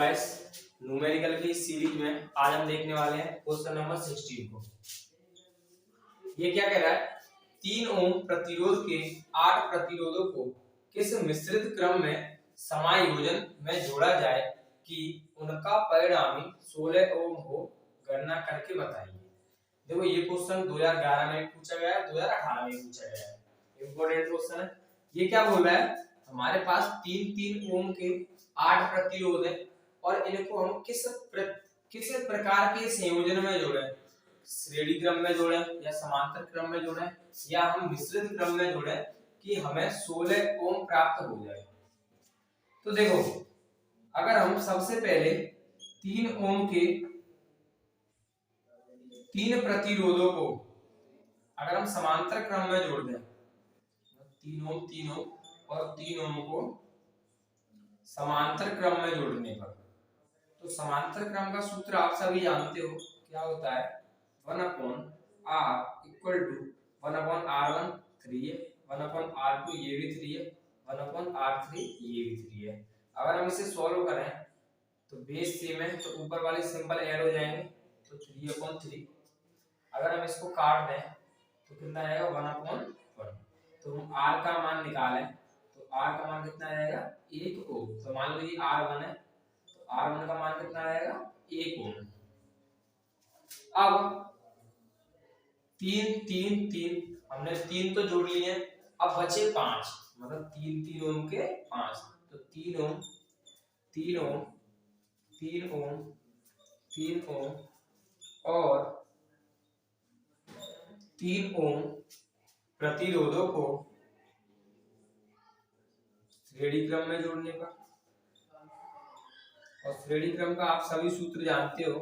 Guys, numerical की series में आज हम देखने वाले हैं क्वेश्चन नंबर 16 को। ये क्या कह रहा है? 3 ओम प्रतिरोध के 8 प्रतिरोधों को किस मिश्रित क्रम में समायोजन में जोड़ा जाए कि उनका परिणामी 16 ओम हो, गणना करके बताइए। देखो, ये क्वेश्चन 2011 में पूछा गया है, 2018 में पूछा गया है। इंपॉर्टेंट क्वेश्चन है। ये क्या बोल रहा है? हमारे पास 3 ओम के 8 प्रतिरोध है और इनको हम किस प्रकार के संयोजन में जोड़े, श्रेणी क्रम में जोड़े या समांतर क्रम में जोड़े या हम मिश्रित क्रम में जोड़े कि हमें 16 ओम प्राप्त हो जाए। तो देखो, अगर हम सबसे पहले 3 ओम के 3 प्रतिरोधों को अगर हम समांतर क्रम में जोड़ दें, 3 ओम और 3 ओम को समांतर क्रम में जोड़ने पर, तो समांतर क्रम का सूत्र आप सभी जानते हो, क्या होता है? 1/r इक्वल टू 1/r1 3 है, 1/r2 ये भी 3 है, 1/r3 ये भी 3 है। अगर हम इसे सॉल्व करें तो बेस सेम है तो ऊपर वाले सिंपल ऐड हो जाएंगे, तो 3/3। अगर हम इसको काट दें तो कितना आएगा? 1/1। तो हम r का मान निकालें तो r का मान कितना आएगा? 1 ओम। तो मान लीजिए r1 है, R1 का मान कितना आएगा? 1 ओम। अब 3 हमने 3 तो जोड़ लिए, अब बचे 5, मतलब 3 ओम के 5। तो 3 ओम 3 ओम 3 ओम 3 ओम और 3 ओम प्रतिरोधों को श्रेणी क्रम में जोड़ने पर, और श्रेणी क्रम का आप सभी सूत्र जानते हो,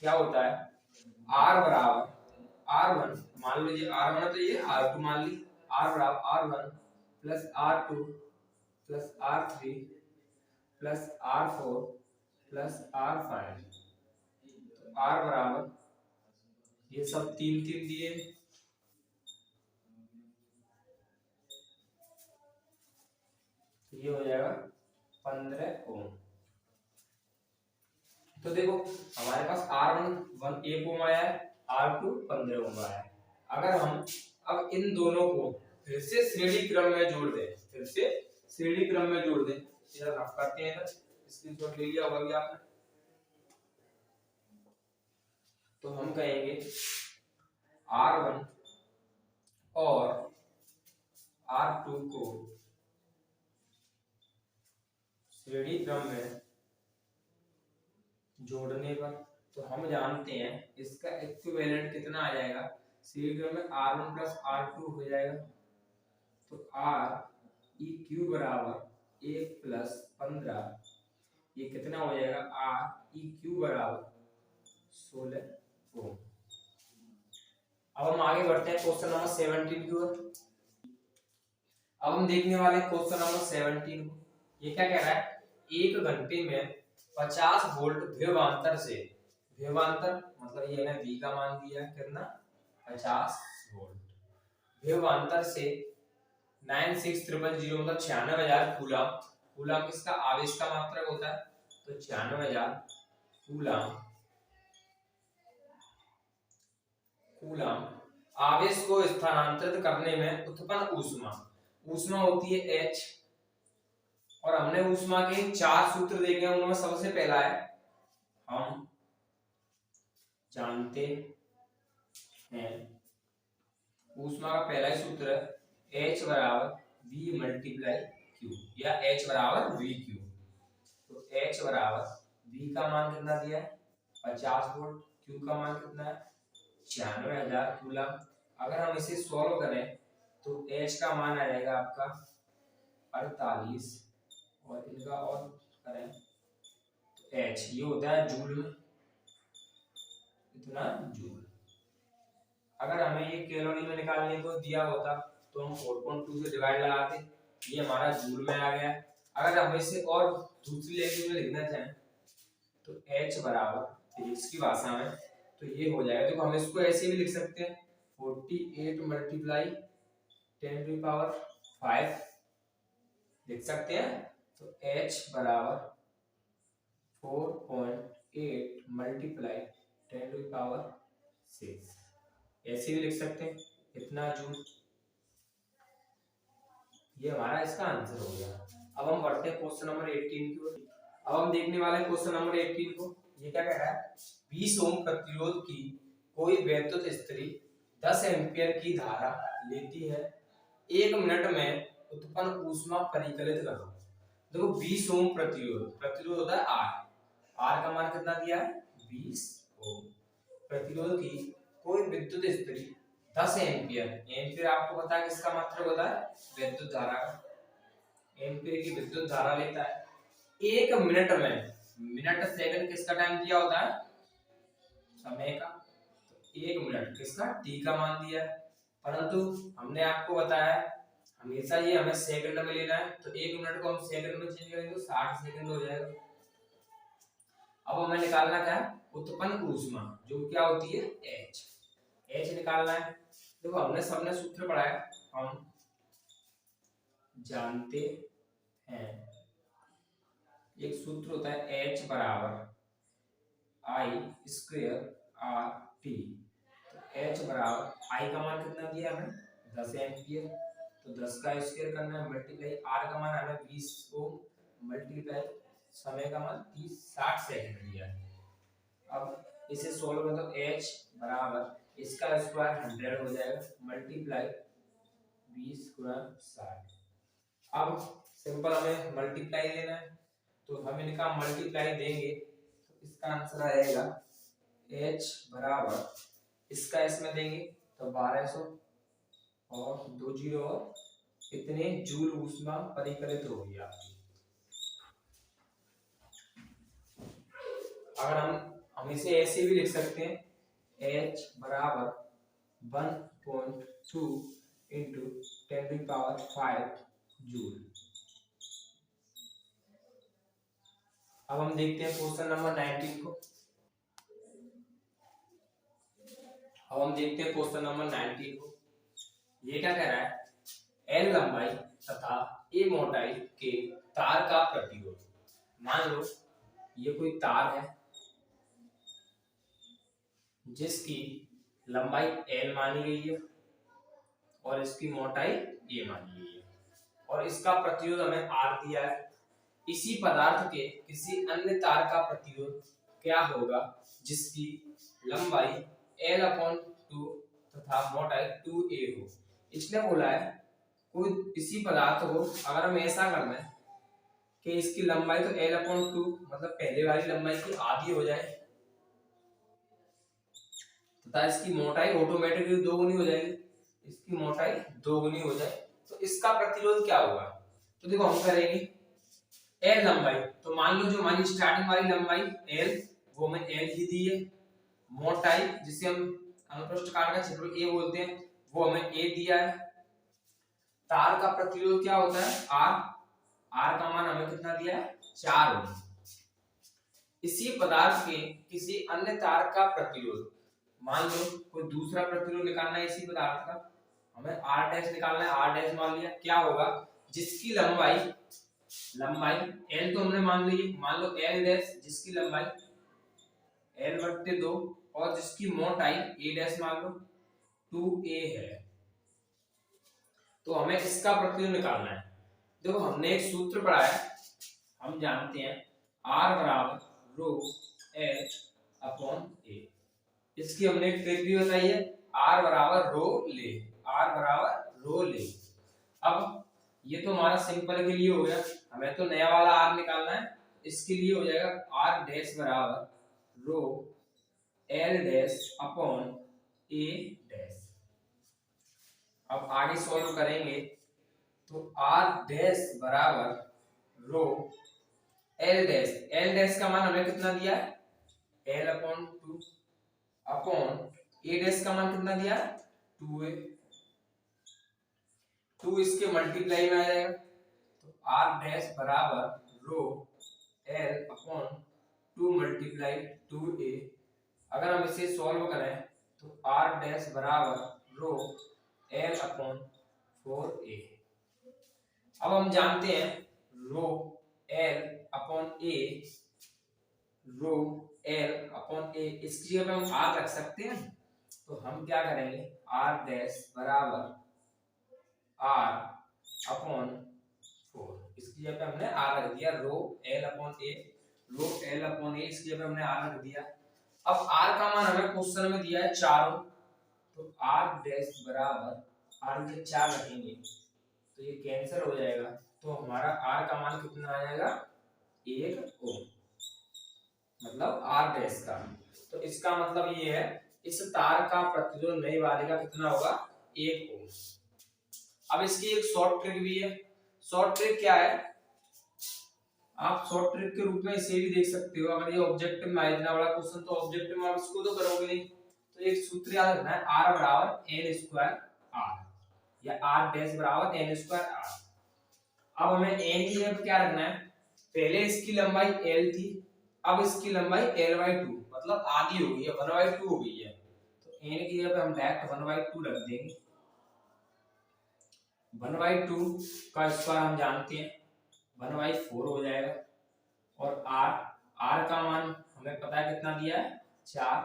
क्या होता है? R बराबर R1, मान लीजिए R1 है तो ये R2 मान ली, R बराबर R1 plus R2 plus R3 plus R4 plus R5। तो R बराबर ये सब 3 दिए, तो ये हो जाएगा 15 ओम। तो देखो, हमारे पास R1 1 ओम आया है, R2 15 ओम आया है। अगर हम अब इन दोनों को फिर से श्रेणी क्रम में जोड़ दें, इधर रफ करते हैं, स्क्रीनशॉट ले लिया होगा भी आपने। तो हम कहेंगे R1 और R2 को श्रेणी क्रम में जोड़ने पर, तो हम जानते हैं इसका इक्विवेलेंट कितना आ जाएगा? श्रेणी क्रम में R1 प्लस R2 हो जाएगा, तो REQ बराबर 1 प्लस 15, ये कितना हो जाएगा? REQ बराबर 16 ओम। अब हम आगे बढ़ते हैं क्वेश्चन नंबर 17 की ओर। अब हम देखने वाले क्वेश्चन नंबर 17 को। ये क्या कह रहा है? 1 घंटे में 50 वोल्ट विभवांतर से, विभवांतर मतलब ये हमें V का मान दिया है, कितना? 50 वोल्ट विभवांतर से 96,000 मतलब 96,000 कूलम। कूलम किसका? आवेश का मात्रक होता है, तो 96,000 कूलम आवेश को स्थानांतरित करने में उत्पन्न ऊष्मा होती है H। और हमने ऊष्मा के 4 सूत्र देखे हैं, उनमें सबसे पहला है, हम जानते हैं ऊष्मा का पहला ही सूत्र है H बराबर V मल्टीप्लाई Q या H बराबर VQ। तो H बराबर V का मान कितना दिया है? 50 वोल्ट, Q का मान कितना है? 96,000 कूलम। अगर हम इसे सॉल्व करें तो H का मान आ जाएगा आपका 48 और इनका और करें तो H ये होता है जूल में, इतना जूल। अगर हमें ये कैलोरी में निकालने को दिया होता तो हम 4.2 से डिवाइड लगाते, ये हमारा जूल में आ गया। अगर हम इसे और दूसरी लैंग्वेज में लिखना चाहें तो H बराबर फिजिक्स की भाषा में तो ये हो जाएगा। तो हम इसको ऐसे भी लिख सकते हैं, 48 मल्टीप्लाई 10 टू पावर 5 लिख सकते हैं। तो H बराबर 4.8 मल्टीप्लाई 10⁶। ऐसे भी लिख सकते हैं इतना जूल। ये हमारा इसका आंसर हो गया। अब हम बढ़ते हैं क्वेश्चन नंबर 18 की ओर। अब हम देखने वाले हैं क्वेश्चन नंबर 18 को। ये क्या कह रहा है, 20 ओम प्रतिरोध की कोई वैद्युत स्त्री 10 एम्पीयर की धारा लेती है, 1 मिनट में उत्पन्न ऊष्मा परिकलित करो। देखो 20 ओम प्रतिरोध होता है आर का मान कितना दिया है 20 ओम। प्रतिरोध की कोई विद्युत स्त्री 10 एम्पीयर आपको पता है किसका मात्रक होता है विद्युत धारा का। एम्पीयर की विद्युत धारा लेता है 1 मिनट में, मिनट सेकंड किसका टाइम दिया होता है समय का, तो 1 मिनट किसका टी का मान दिया है। परंतु हमने आपको बताया हमेशा ये हमें सेकंड में लेना है, तो 1 मिनट को हम सेकंड में चेंज करेंगे तो 60 सेकंड हो जाएगा। अब हमें निकालना क्या है उत्पन्न ऊष्मा, जो क्या होती है H निकालना है। देखो हमने सबने सूत्र पढ़ाया, हम जानते हैं एक सूत्र होता है H बराबर I² RT। तो H बराबर I का मान कितना दिया हमें 10 एम्पीयर, तो 10 का स्क्वायर करना है मल्टीप्लाई R का मान हमें 20 ओम मल्टीप्लाई समय का मान 60 सेकंड दिया है। अब इसे सोल्व करें तो H बराबर इसका स्क्वायर 100 हो जाएगा मल्टीप्लाई 20 गुणा 60। अब सिंपल हमें मल्टीप्लाई लेना है, तो हम इनका मल्टीप्लाई देंगे तो इसका आंसर आएगा H बराबर इसका इसमें देंगे तो 1200 और 2 जीरो और इतने जूल ऊष्मा परिकलित होगी आपकी। अगर हम इसे ऐसे भी लिख सकते हैं H बराबर 1.2 इंटू 10⁵ जूल। अब हम देखते हैं क्वेश्चन नंबर 19 को। अब हम देखते हैं क्वेश्चन नंबर 19 को। ये क्या कह रहा है L लंबाई तथा A मोटाई के तार का प्रतिरोध। मान लो ये कोई तार है जिसकी लंबाई L मानी गई है और इसकी मोटाई A मानी गई है और इसका प्रतिरोध हमें R दिया है। इसी पदार्थ के किसी अन्य तार का प्रतिरोध क्या होगा जिसकी लंबाई L/2 तथा मोटाई 2A हो। इसने बोला है कोई इसी पदार्थ को अगर हम ऐसा करना है कि इसकी लंबाई तो L/2 मतलब पहले वाली लंबाई की आधी हो जाए तथा इसकी मोटाई ऑटोमेटिकली 2 गुनी हो जाएगी, इसकी मोटाई 2 गुनी हो जाए तो इसका प्रतिरोध क्या होगा। तो देखो हम करेंगे L लंबाई, तो मान लो जो हमारी स्टार्टिंग वाली लंबाई L वो हमें L ही दी है, मोटाई जिसे हम अनुप्रस्थ काट का क्षेत्रफल A बोलते हैं वो हमें A दिया है। तार का प्रतिरोध क्या होता है R का मान हमें कितना दिया है 4 ओम। इसी पदार्थ के किसी अन्य तार का प्रतिरोध, मान लो कोई दूसरा प्रतिरोध निकालना है इसी पदार्थ का, हमें R' निकालना है, R' मान लिया क्या होगा जिसकी लंबाई L तो हमने मान ली, मान लो L' जिसकी लंबाई L/2 और जिसकी मोटाई A' मान लो 2A है, तो हमें इसका प्रतिरोध निकालना है। देखो हमने एक सूत्र पढ़ा है, हम जानते हैं R बराबर ρL/A। इसकी हमने एक ट्रिक भी बताई है R बराबर रो ले। अब ये तो हमारा सिंपल के लिए हो गया, हमें तो नया वाला R निकालना है, इसके लिए हो जाएगा R' बराबर ρL'/A'। अब आगे सॉल्व करेंगे तो R' बराबर L' का मान हमें कितना दिया है L/2 अपॉन A' का मान कितना दिया है 2A, 2 इसके मल्टीप्लाई में आ जाएगा तो R' बराबर L/2 मल्टीप्लाई 2A। अगर हम इसे सॉल्व करें तो R' बराबर L/4A। अब हम जानते हैं ρL/A रो एल अपॉन ए, इसकी जगह पे हम आर रख सकते हैं। तो हम क्या करेंगे, आर डैश बराबर आर अपॉन 4, इसकी जगह पे हमने आर रख दिया, रो एल अपॉन ए, रो एल अपॉन ए, इसकी जगह पे हमने आर रख दिया। अब आर का मान हमें क्वेश्चन में दिया है 4 ओम, तो आर डैश बराबर आर के 4 रखेंगे तो ये कैंसिल हो जाएगा, तो हमारा आर का मान कितना आ जाएगा, 1 ओम, मतलब आर डैश का। तो इसका मतलब ये है इस तार का प्रतिरोध नई वाले का कितना होगा, 1 ओम। अब इसकी एक शॉर्ट ट्रिक भी है। शॉर्ट ट्रिक क्या है, आप शॉर्ट ट्रिक के रूप में इसे भी देख सकते हो। अगर ये ऑब्जेक्टिव में इतना बड़ा क्वेश्चन तो ऑब्जेक्टिव में आप इसको तो करोगे नहीं, तो एक सूत्र याद रखना है, r बराबर n स्क्वायर r या r डैश बराबर n स्क्वायर r। अब हमें n की जगह क्या रखना है, पहले इसकी लंबाई l थी, अब इसकी लंबाई l/2 मतलब आधी हो गई है, 1/2 हो गई है। तो n की जगह पे हम डायरेक्ट 1/2 रख देंगे। 1/2 का स्क्वायर हम जानते हैं 1/4 हो जाएगा, और r का मान हमें पता है कितना दिया है, 4,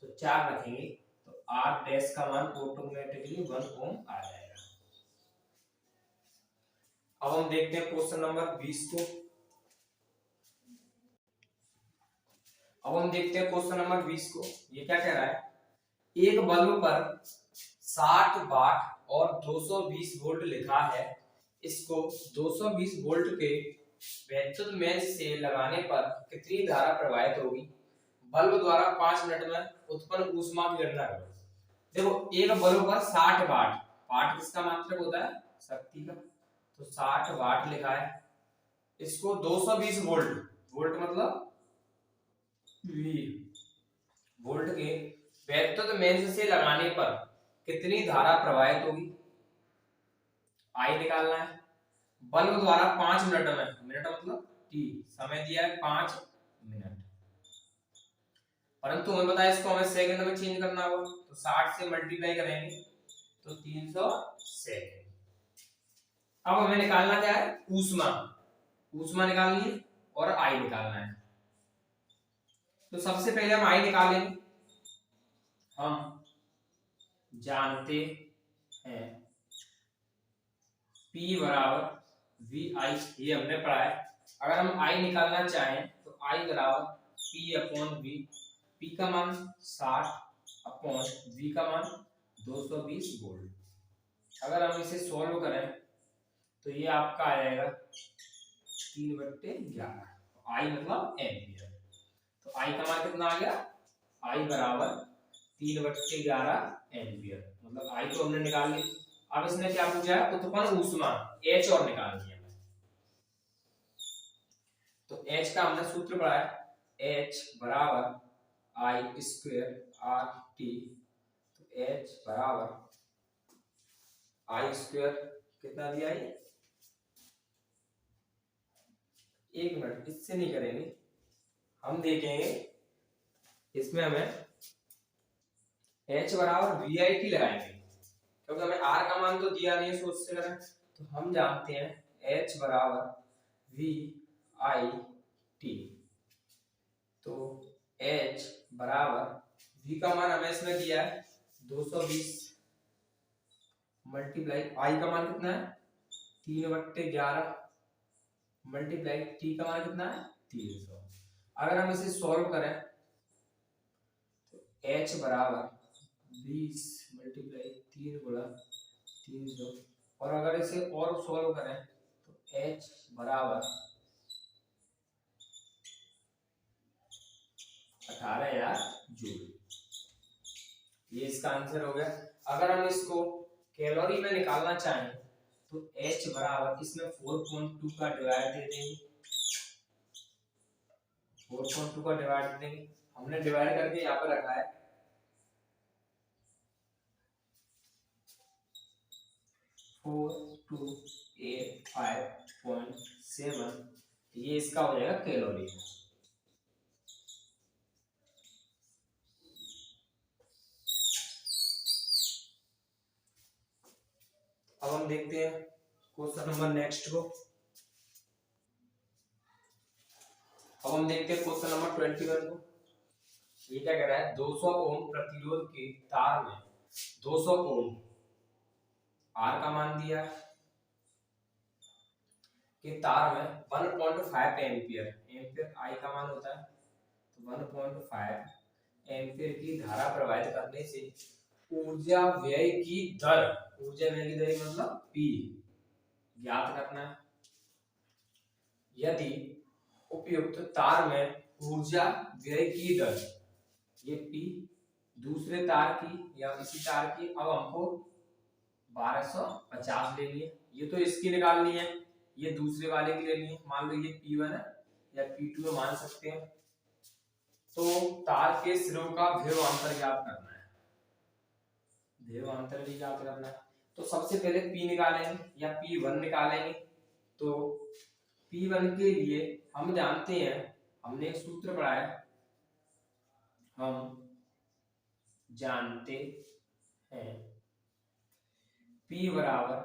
तो 4 रखेंगे तो r डैश का मान ऑटोमेटिकली 1 ओम आ जाएगा। अब हम देखते हैं क्वेश्चन नंबर 20 को। अब हम देखते हैं क्वेश्चन नंबर 20 को। ये क्या कह रहा है, एक बल्ब पर 60 वाट और 220 वोल्ट लिखा है, इसको 220 वोल्ट के वैद्युत मेष से लगाने पर कितनी धारा प्रवाहित होगी, बल्ब द्वारा 5 मिनट में उत्पन्न ऊष्मा की गणना करो। देखो एक बल्ब पर 60 वाट, वाट किसका मात्रक होता है, शक्ति का, तो 60 वाट लिखा है, इसको 220 वोल्ट, वोल्ट मतलब वी, वोल्ट के वैद्युत मेष से लगाने पर कितनी धारा प्रवाहित होगी, आई निकालना है। बल्ब द्वारा 5 मिनट में, मिनट मतलब टी, समय दिया है 5 मिनट, परंतु हमें पता है इसको हमें सेकंड में चेंज करना होगा, तो 60 से मल्टीप्लाई करेंगे तो 300 सेकंड। अब हमें निकालना क्या है, ऊष्मा, ऊष्मा निकालनी है और आई निकालना है। तो सबसे पहले हम आई निकालेंगे। हम जानते हैं P बराबर वी आई, ये हमने पढ़ा है। अगर हम आई निकालना चाहें तो आई बराबर P अपॉन वी, P का मान 60 अपॉन V का मान 220 वोल्ट। अगर हम इसे सॉल्व करें तो ये आपका आ जाएगा 3/11, आई मतलब एम्पियर। तो आई का मान कितना आ गया, आई बराबर 3/11 एम्पियर, मतलब आई तो हमने निकाल ली। अब इसने क्या पूछा है, उत्पन्न ऊष्मा H और निकालनी है हमें। तो H का हमने सूत्र पढ़ा है, H बराबर आई स्क्वायर आर टी, तो H बराबर आई स्क्वायर कितना दिया है, 1 मिनट, इससे नहीं करेंगे, हम देखेंगे इसमें हमें H बराबर वी आई टी लगाएंगे, क्योंकि हमें R का मान तो दिया नहीं है, सोच से करें तो हम जानते हैं H बराबर वी आई टी। तो H बराबर V का मान हमें इसमें दिया है 220 मल्टीप्लाई आई का मान कितना है 3/11 मल्टीप्लाई टी का मान कितना है 300। अगर हम इसे सॉल्व करें तो H बराबर 20 मल्टीप्लाई 3 गुणा 300, और अगर इसे और सॉल्व करें तो H बराबर 18,000 जूल, ये इसका आंसर हो गया। अगर हम इसको कैलोरी में निकालना चाहें तो H बराबर इसमें 4.2 का डिवाइड दे देंगे, 4.2 का डिवाइड दे देंगे, हमने डिवाइड करके यहाँ पर रखा है 4285.7, ये इसका हो जाएगा कैलोरी। अब हम देखते हैं क्वेश्चन नंबर नेक्स्ट को। अब अब हम देखते हैं क्वेश्चन नंबर 21 को। ये क्या कह रहा है, 200 ओम प्रतिरोध के तार में 200 ओम आर का मान दिया है कि तार में 1.5 एम्पियर, एम्पियर आई का मान होता है, तो 1.5 एम्पियर की धारा प्रवाहित करने से ऊर्जा व्यय की दर, ऊर्जा व्यय की दर मतलब पी ज्ञात करना है। यदि उपयुक्त तार में ऊर्जा व्यय की दर, ये पी दूसरे तार की या इसी तार की, अब हमको 1250 लेनी है। ये तो इसकी निकालनी है, ये दूसरे वाले की लेनी है। मान लो ये P1 है या P2 में मान सकते हैं। तो तार के सिरों का विभवांतर ज्ञात करना है, विभवांतर भी ज्ञात करना है। तो सबसे पहले P निकालेंगे या P1 निकालेंगे। तो P1 के लिए हम जानते हैं, हमने एक सूत्र पढ़ा है, हम जानते हैं P बराबर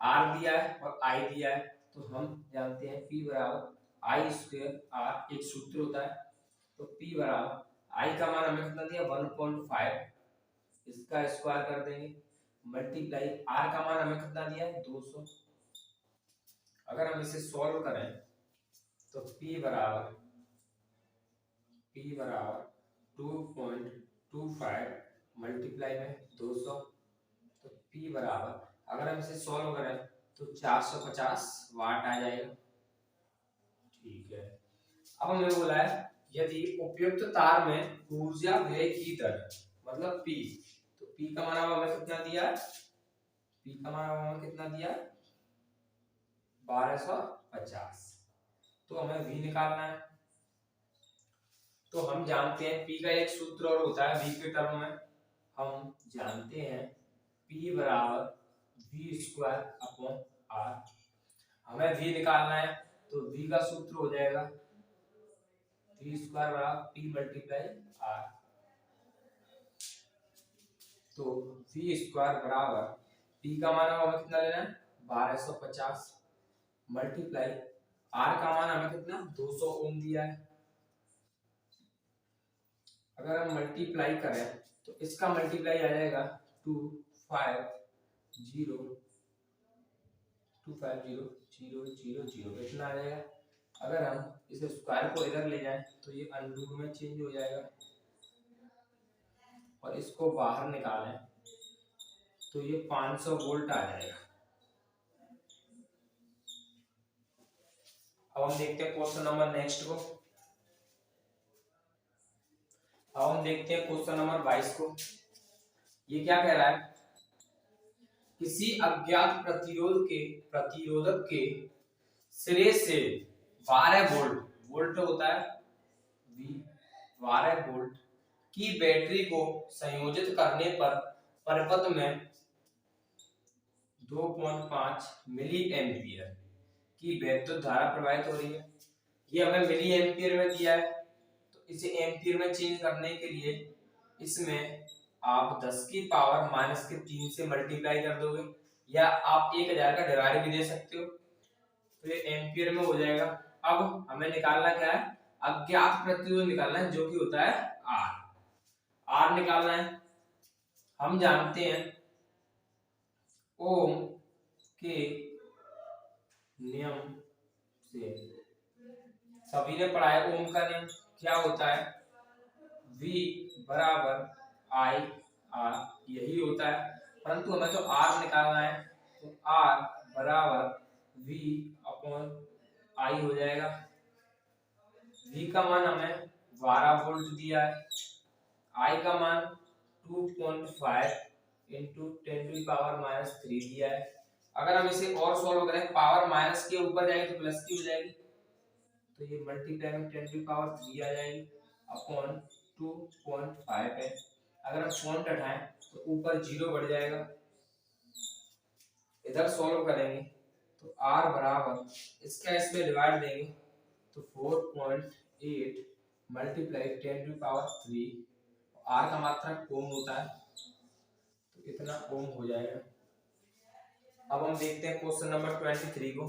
R दिया है और I दिया है, तो हम जानते हैं P बराबर I स्क्वायर R, एक सूत्र होता है। तो P बराबर I का मान हमें कितना दिया 1.5, इसका स्क्वायर कर देंगे, मल्टीप्लाई R का मान हमें कितना दिया है 200। अगर हम इसे सॉल्व करें तो P बराबर 2.25 मल्टीप्लाई में 200, तो P बराबर, अगर हम इसे सॉल्व करें तो 450 वाट आ जाएगा। ठीक है, अब हमें बोला है यदि उपयुक्त तार में ऊर्जा व्यय की दर मतलब P, तो P का मान हमें कितना दिया है, P का मान हमें कितना दिया है 1250, तो हमें V निकालना है। तो हम जानते हैं P का एक सूत्र और होता है V के टर्म में, हम जानते हैं P बराबर V स्क्वायर अपॉन R। हमें V निकालना है, तो V का सूत्र हो जाएगा V स्क्वायर बराबर P मल्टीप्लाई R। तो V स्क्वायर बराबर P का मान हमें कितना लेना है 1250 मल्टीप्लाई R का मान हमें कितना 200 ओम दिया है। अगर हम मल्टीप्लाई करें तो इसका मल्टीप्लाई आ जाएगा 250 इतना आ जाएगा। अगर हम इसे स्क्वायर को इधर ले जाएं तो ये अंडर में चेंज हो जाएगा और इसको बाहर निकालें तो ये 500 वोल्ट आ जाएगा। अब हम देखते हैं क्वेश्चन नंबर नेक्स्ट को। अब हम देखते हैं क्वेश्चन नंबर 22 को। ये क्या कह रहा है, किसी अज्ञात प्रतिरोधक के सिरे से 12 वोल्ट, वोल्ट होता है V, 12 वोल्ट की बैटरी को संयोजित करने पर परिपथ में 2.5 मिली एम्पियर की वैद्युत धारा प्रवाहित हो रही है। ये हमें मिली एम्पियर में दिया है, तो इसे एम्पियर में चेंज करने के लिए इसमें आप 10 की पावर -3 से मल्टीप्लाई कर दोगे, या आप 1000 का डिवाइड भी दे सकते हो, तो ये एम्पियर में हो जाएगा। अब हमें निकालना क्या है, अज्ञात प्रतिरोध निकालना है जो कि होता है R निकालना है। हम जानते हैं ओम के नियम से, सभी ने पढ़ा है ओम का नियम क्या होता है, V बराबर I R, यही होता है, परंतु हमें तो R निकालना है, तो R बराबर V अपॉन I हो जाएगा। V का मान हमें 12 वोल्ट दिया है, I का मान 2.5 इंटू 10⁻³ दिया है। अगर हम इसे और सॉल्व करें, पावर माइनस के ऊपर जाएगी तो प्लस की हो जाएगी, तो ये मल्टीप्लाई में 10⁻³ आ जाएगी अपॉन 2.5 है। अगर हम पॉइंट हटाएं तो ऊपर 0 बढ़ जाएगा, इधर सॉल्व करेंगे तो R बराबर इसका इसमें डिवाइड देंगे तो 4.8 मल्टीप्लाई 10⁻³, R का मात्रक ओम होता है, तो इतना ओम हो जाएगा। अब हम देखते हैं क्वेश्चन नंबर 23 को।